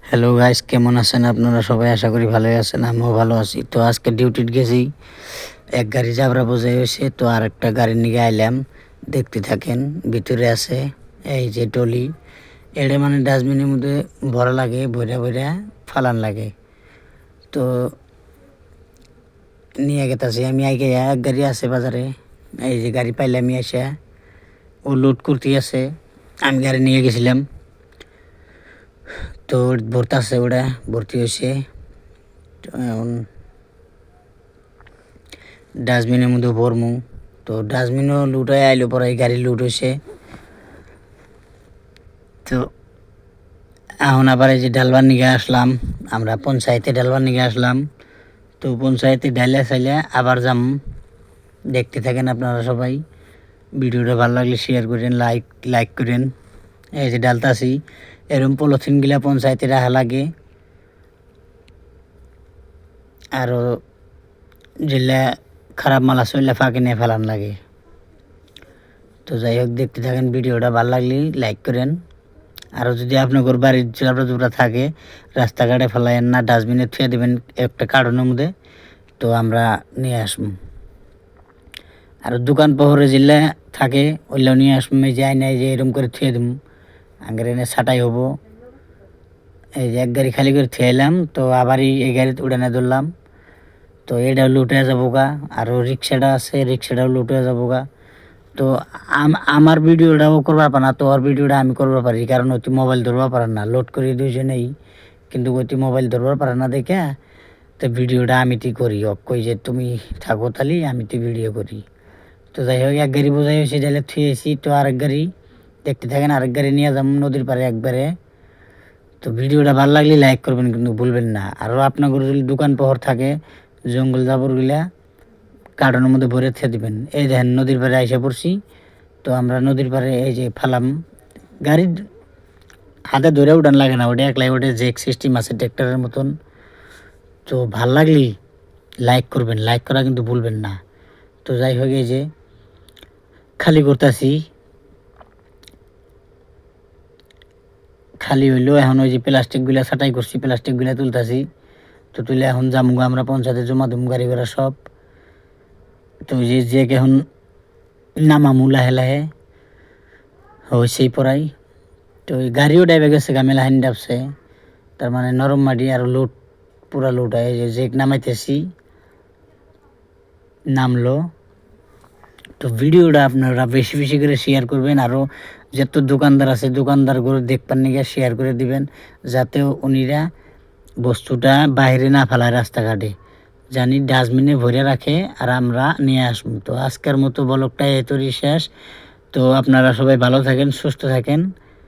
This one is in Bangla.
হ্যালো গাইস, কেমন আছেন আপনারা সবাই? আশা করি ভালোই আছেন, আমিও ভালো আছি। তো আজকে ডিউটিতে গেছি, এক গাড়ি জাবরা বোঝাই হয়েছে, তো আর একটা গাড়ির নিয়ে আইলাম। দেখতে থাকেন, ভিতরে আছে এই যে টলি, এটা মানে ডাস্টবিনের মধ্যে ভরা লাগে, ভরা ভরা ফালান লাগে। তো নিয়ে গেতাছি আমি আগে, এক গাড়ি আছে বাজারে, এই যে গাড়ি পাইলে আমি আসা, ও লোড করতে আছে, আমি গাড়ি নিয়ে গেছিলাম। তো ভর্তি আছে, ওটা ভর্তি হয়েছে। তো এখন ডাস্টবিনের মধ্যে ভরমু। তো ডাস্টবিনও লুট হয়ে আইলো, পরে এই গাড়ি লুট হয়েছে। তো এখন আবার এই যে ডালবার নিগে আসলাম, আমরা পঞ্চায়েতে ডালবার নিগে আসলাম। তো পঞ্চায়েতে ডাইলে চাইলে আবার যাম। দেখতে থাকেন আপনারা সবাই, ভিডিওটা ভালো লাগলে শেয়ার করেন, লাইক করেন। এই যে ডালতাছি, এরকম পলিথিনগুলা পঞ্চায়েতে রাখা লাগে, আরও যেগুলা খারাপ মাল আছে ওইগুলা ফাঁকে নিয়ে ফেলান লাগে। তো যাই হোক, দেখতে থাকেন, ভিডিওটা ভালো লাগলে লাইক করেন। আরও যদি আপনার বাড়ির জাবরা জুবরা থাকে রাস্তাঘাটে ফেলাইন না, ডাস্টবিনে থুয়ে দেবেন একটা কার্টনের মধ্যে, তো আমরা নিয়ে আসবো। আর দোকান পহরে যেগুলা থাকে ওইগুলো নিয়ে আসবো, এই যে আইনায় যে এরকম করে থুয়ে দেবো, আগে এনে ছাটাই হবো। এই যে এক গাড়ি খালি করে থুয়ে এলাম, তো আবারই এই গাড়িতে উড়ানে ধরলাম। তো এটাও লুটে যাবো গা, আরও রিক্সাটা আছে, রিক্সাটাও লুটে যাবো গা। তো আমার ভিডিওটাও করবার পারে না, তো ওর ভিডিওটা আমি করবার পারি, কারণ ওই মোবাইল ধরবার পারে না, লোড করি দুইজনেই, কিন্তু ওই মোবাইল ধরবার পারে না দেখে। তো ভিডিওটা আমি তুই করি, কই যে তুমি থাকো তালি আমি তুই ভিডিও করি। তো যাই হোক, এক গাড়ি বোঝাই হয়েছে, ডাইলে থুয়েছি। তো আরেক গাড়ি দেখতে থাকেন, আরেক গাড়ি নিয়ে যাবো নদীর পাড়ে একবারে। তো ভিডিওটা ভালো লাগলে লাইক করবেন কিন্তু ভুলবেন না। আরও আপনার যদি দোকান পহর থাকে, জঙ্গল জাবরগুলা কার্টনের মধ্যে ভরে থে দিবেন। এই দেখেন, নদীর পাড়ে আইসা পড়ছি। তো আমরা নদীর পাড়ে এই যে ফালাম, গাড়ির হাতে ধরে উঠান লাগে না, ওটা একলাই ওটা জেক সিস্টেম আছে ট্র্যাক্টরের মতন। তো ভাল লাগলি লাইক করবেন, লাইক করা কিন্তু ভুলবেন না। তো যাই হোক, এই যে খালি করতেছি, খালি হইলো। এখন ওই যে প্লাস্টিকগুলা ছাটাই করছি, প্লাস্টিকগুলা তুলতেছি। তো তুলে এখন জামুগা আমরা পঞ্চায়েতে জমা দেবো গাড়ি ঘোড়া সব। তো ওই যে এখন নামামু লাহে লাহে, হয়েছেই পড়াই। তো ওই গাড়িও ডাইবে গেছে, গামেলা হাইন ডাবছে, তার মানে নরম মাটি আর লোড পুরা লোড হয়। যে নামাইতেছি, নামলো। তো ভিডিওটা আপনারা বেশি বেশি করে শেয়ার করবেন, আরও যত দোকানদার আছে দোকানদারগুলো দেখবার নিয়ে শেয়ার করে দিবেন, যাতে উনিরা বস্তুটা বাইরে না ফেলায় রাস্তাঘাটে, জানি ডাস্টবিনে ভরে রাখে আর আমরা নিয়ে আসবো। তো আজকের মতো ব্লগটা এতই শেষ। তো আপনারা সবাই ভালো থাকেন, সুস্থ থাকেন।